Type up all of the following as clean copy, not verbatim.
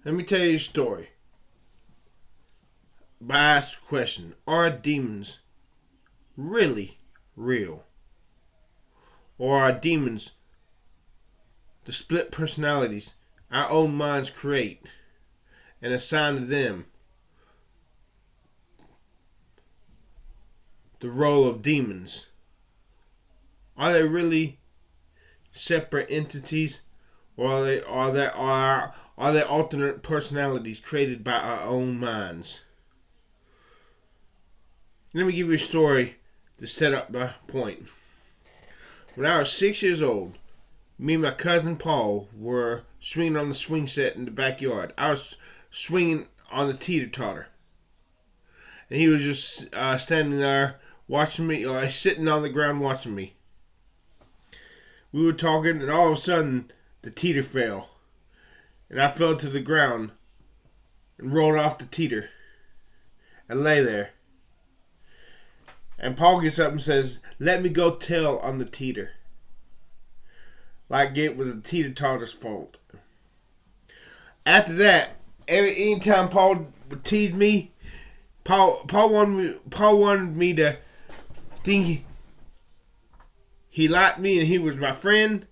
Let me tell you a story. But I ask the question, are demons really real? Or are demons the split personalities our own minds create and assign to them the role of demons? Are they really separate entities, or are they alternate personalities created by our own minds? Let me give you a story to set up the point. When I was 6 years old, me and my cousin Paul were swinging on the swing set in the backyard. I was swinging on the teeter-totter, and he was just standing there watching me, or sitting on the ground watching me. We were talking, and all of a sudden, the teeter fell, and I fell to the ground and rolled off the teeter and lay there. And Paul gets up and says, "Let me go tell on the teeter." Like it was the teeter-totter's fault. After that, anytime Paul would tease me, Paul wanted me to think he liked me and he was my friend.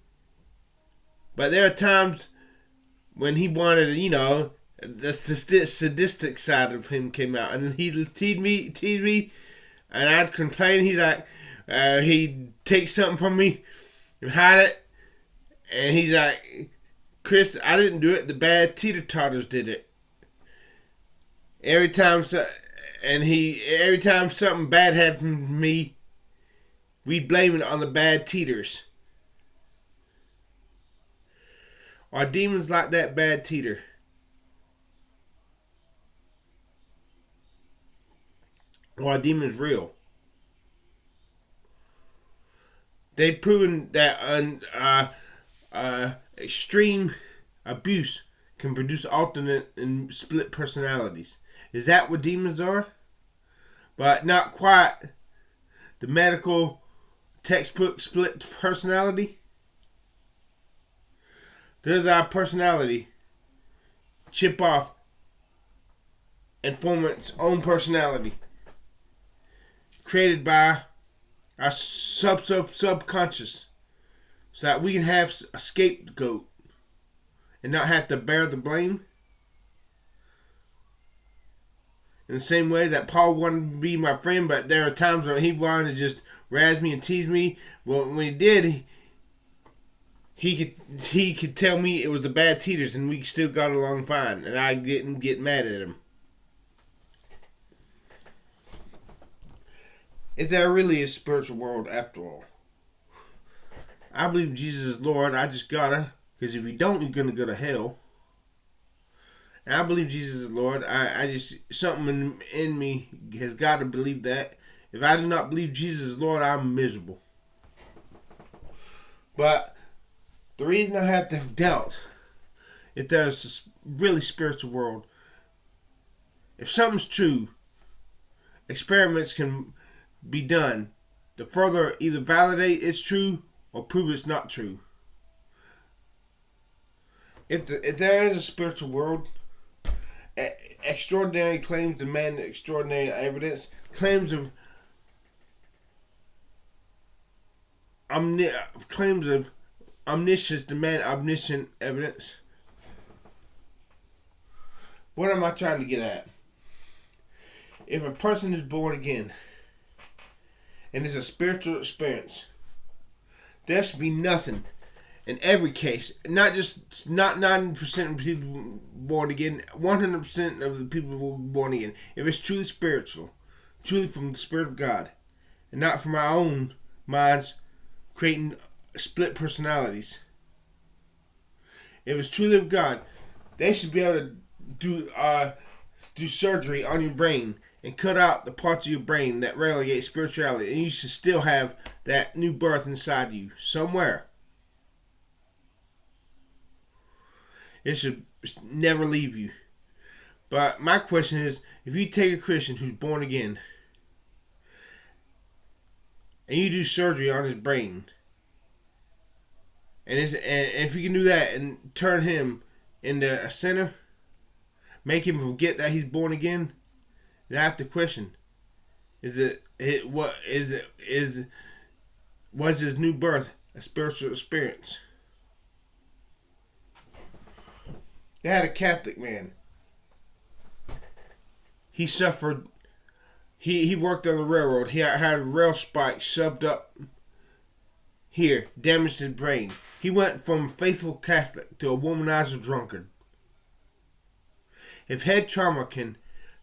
But there are times when he wanted, the sadistic side of him came out, and he'd tease me, and I'd complain. He's like, he'd take something from me and hide it, and he's like, "Chris, I didn't do it. The bad teeter-totters did it." Every time something bad happened to me, we'd blame it on the bad teeters. Are demons like that bad teeter? Or are demons real? They've proven that extreme abuse can produce alternate and split personalities. Is that what demons are? But not quite the medical textbook split personality. Does our personality chip off and form its own personality, created by our subconscious, so that we can have a scapegoat and not have to bear the blame? In the same way that Paul wanted to be my friend, but there are times when he wanted to just razz me and tease me. Well, when he did, he could tell me it was the bad teeters, and we still got along fine, and I didn't get mad at him. Is there really a spiritual world after all? I believe Jesus is Lord. I just gotta, because if you don't, you're gonna go to hell. And I believe Jesus is Lord. I just, something in me has got to believe that. If I do not believe Jesus is Lord, I'm miserable. But the reason I have to doubt if there's a really spiritual world, if something's true, experiments can be done to further either validate it's true or prove it's not true. If there is a spiritual world, extraordinary claims demand extraordinary evidence. Claims of omniscience demand omniscient evidence. What am I trying to get at? If a person is born again and it's a spiritual experience, there should be nothing in every case, not 90% of people born again, 100% of the people born again. If it's truly spiritual, truly from the Spirit of God, and not from our own minds creating split personalities. If it's truly of God, they should be able to do surgery on your brain and cut out the parts of your brain that relegate spirituality, and you should still have that new birth inside you somewhere. It should never leave you. But my question is, if you take a Christian who's born again and you do surgery on his brain, and if you can do that and turn him into a sinner, make him forget that he's born again, then I have to question: was his new birth a spiritual experience? They had a Catholic man. He suffered. He worked on the railroad. He had a rail spike shoved up here, damaged his brain. He went from a faithful Catholic to a womanizer drunkard. If head trauma can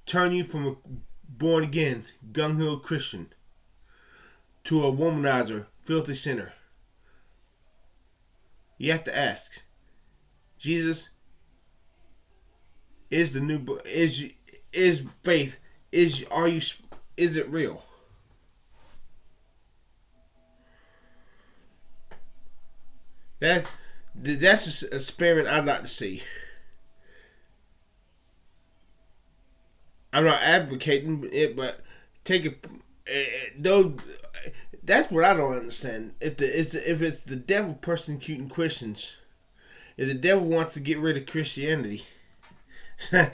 turn you from a born again, gung-ho Christian to a womanizer, filthy sinner, you have to ask: Jesus, is the new is faith is it real? That's a experiment I'd like to see. I'm not advocating it, but take it. Though that's what I don't understand. If it's the devil persecuting Christians, if the devil wants to get rid of Christianity, why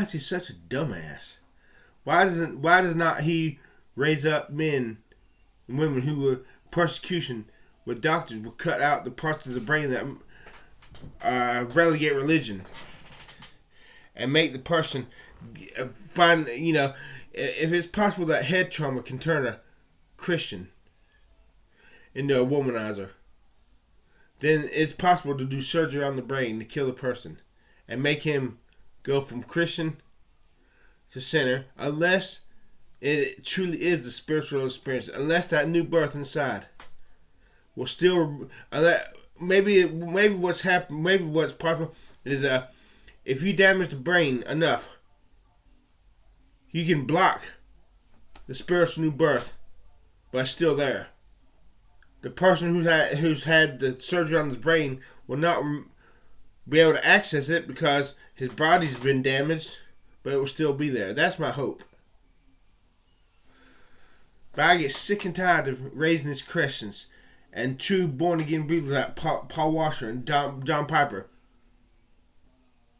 is he such a dumbass? Why does not he raise up men and women who were persecution, where doctors would cut out the parts of the brain that relegate religion, and make the person find, if it's possible that head trauma can turn a Christian into a womanizer, then it's possible to do surgery on the brain to kill the person and make him go from Christian to sinner, unless it truly is the spiritual experience, unless that new birth inside will still, maybe what's possible is if you damage the brain enough, you can block the spiritual new birth, but it's still there. The person who's had the surgery on his brain will not be able to access it because his body's been damaged, but it will still be there. That's my hope. But I get sick and tired of raising these Christians and true born again believers like Paul Washer and John Piper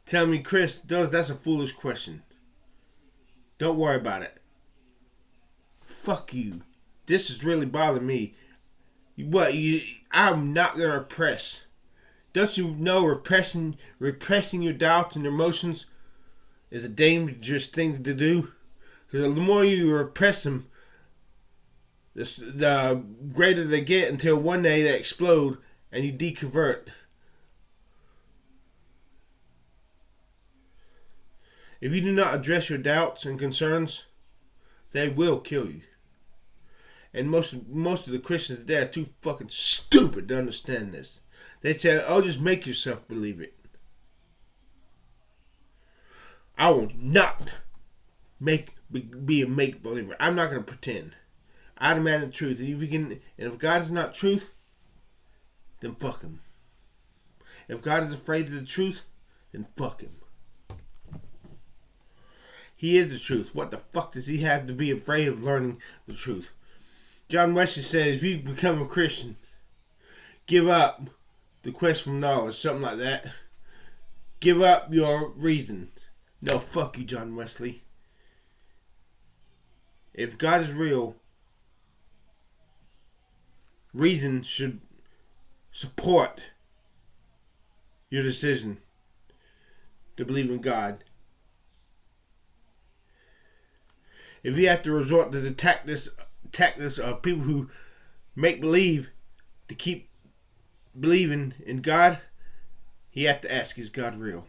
telling me, Chris, that's a foolish question. Don't worry about it. Fuck you. This is really bothering me. I'm not gonna repress. Don't you know repressing your doubts and your emotions is a dangerous thing to do? Because the more you repress them, the greater they get, until one day they explode and you deconvert. If you do not address your doubts and concerns, they will kill you. And most of the Christians today are too fucking stupid to understand this. They say, "Oh, just make yourself believe it." I will not be a make believer. I'm not going to pretend. I demand the truth. And if God is not truth, then fuck him. If God is afraid of the truth, then fuck him. He is the truth. What the fuck does he have to be afraid of learning the truth? John Wesley said, if you become a Christian, give up the quest for knowledge, something like that. Give up your reason. No, fuck you, John Wesley. If God is real, reason should support your decision to believe in God. If you have to resort to the tactics of people who make believe to keep believing in God, you have to ask, is God real?